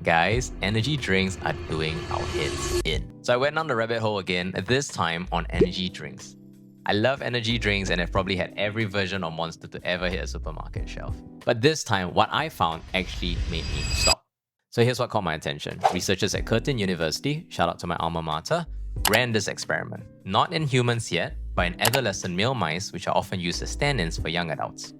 Guys, energy drinks are doing our heads in. So I went down the rabbit hole again, this time on energy drinks. I love energy drinks and I've probably had every version of Monster to ever hit a supermarket shelf. But this time, what I found actually made me stop. So here's what caught my attention. Researchers at Curtin University, shout out to my alma mater, ran this experiment. Not in humans yet, but in adolescent male mice, which are often used as stand-ins for young adults.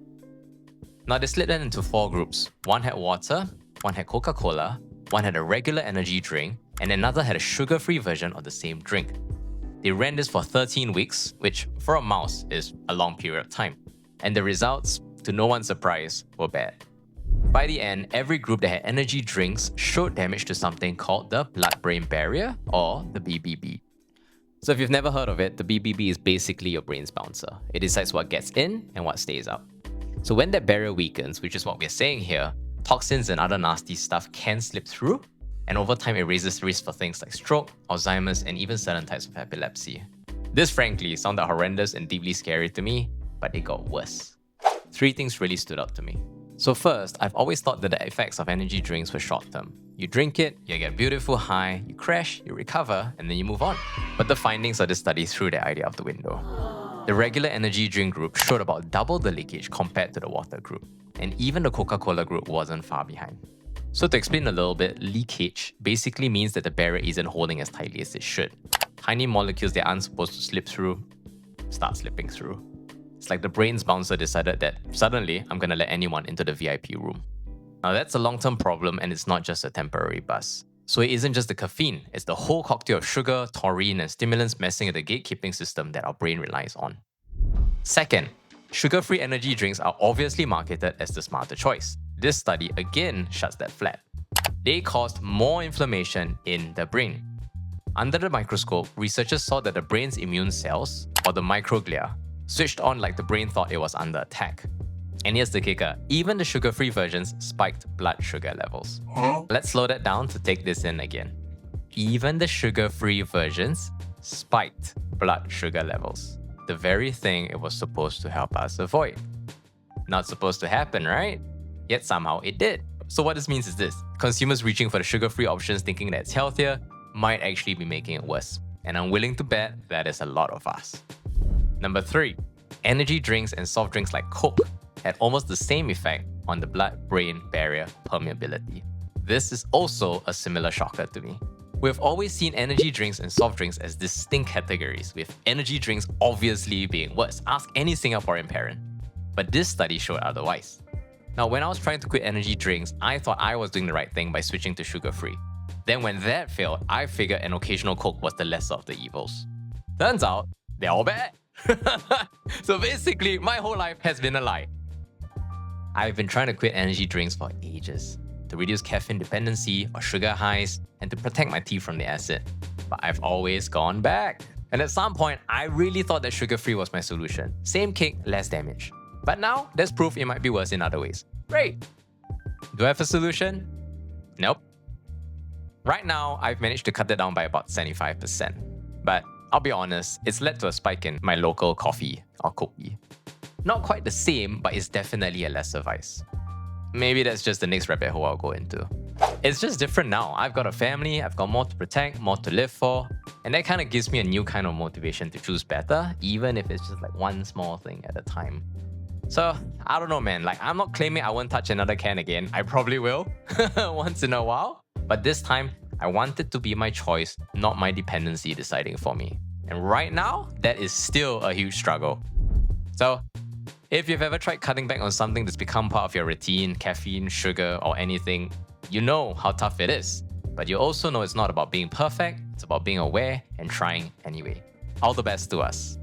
Now they split them into 4 groups. One had water, one had Coca-Cola, one had a regular energy drink, and another had a sugar-free version of the same drink. They ran this for 13 weeks, which for a mouse is a long period of time. And the results, to no one's surprise, were bad. By the end, every group that had energy drinks showed damage to something called the blood-brain barrier, or the BBB. So if you've never heard of it, the BBB is basically your brain's bouncer. It decides what gets in and what stays out. So when that barrier weakens, which is what we're saying here, toxins and other nasty stuff can slip through, and over time it raises the risk for things like stroke, Alzheimer's, and even certain types of epilepsy. This frankly sounded horrendous and deeply scary to me, but it got worse. 3 things really stood out to me. So first, I've always thought that the effects of energy drinks were short-term. You drink it, you get a beautiful high, you crash, you recover, and then you move on. But the findings of this study threw that idea out the window. The regular energy drink group showed about double the leakage compared to the water group, and even the Coca-Cola group wasn't far behind. So to explain a little bit, leakage basically means that the barrier isn't holding as tightly as it should. Tiny molecules that aren't supposed to slip through start slipping through. It's like the brain's bouncer decided that suddenly I'm gonna let anyone into the VIP room. Now that's a long-term problem and it's not just a temporary buzz. So it isn't just the caffeine, it's the whole cocktail of sugar, taurine, and stimulants messing with the gatekeeping system that our brain relies on. Second, sugar-free energy drinks are obviously marketed as the smarter choice. This study again shuts that flat. They caused more inflammation in the brain. Under the microscope, researchers saw that the brain's immune cells, or the microglia, switched on like the brain thought it was under attack. And here's the kicker, even the sugar-free versions spiked blood sugar levels. Let's slow that down to take this in again. Even the sugar-free versions spiked blood sugar levels. The very thing it was supposed to help us avoid. Not supposed to happen, right? Yet somehow it did. So what this means is this. Consumers reaching for the sugar-free options thinking that it's healthier might actually be making it worse. And I'm willing to bet that is a lot of us. Number 3. Energy drinks and soft drinks like Coke had almost the same effect on the blood-brain barrier permeability. This is also a similar shocker to me. We've always seen energy drinks and soft drinks as distinct categories, with energy drinks obviously being worse. Ask any Singaporean parent. But this study showed otherwise. Now, when I was trying to quit energy drinks, I thought I was doing the right thing by switching to sugar-free. Then when that failed, I figured an occasional Coke was the lesser of the evils. Turns out, they're all bad. So basically, my whole life has been a lie. I've been trying to quit energy drinks for ages, to reduce caffeine dependency or sugar highs, and to protect my teeth from the acid. But I've always gone back. And at some point, I really thought that sugar-free was my solution. Same kick, less damage. But now, there's proof it might be worse in other ways. Great! Do I have a solution? Nope. Right now, I've managed to cut it down by about 75%. But I'll be honest, it's led to a spike in my local coffee or kopi. Not quite the same, but it's definitely a lesser vice. Maybe that's just the next rabbit hole I'll go into. It's just different now. I've got a family, I've got more to protect, more to live for, and that kind of gives me a new kind of motivation to choose better, even if it's just like one small thing at a time. So, I don't know, man. Like, I'm not claiming I won't touch another can again. I probably will, once in a while. But this time, I want it to be my choice, not my dependency deciding for me. And right now, that is still a huge struggle. So, if you've ever tried cutting back on something that's become part of your routine, caffeine, sugar, or anything, you know how tough it is. But you also know it's not about being perfect, it's about being aware and trying anyway. All the best to us.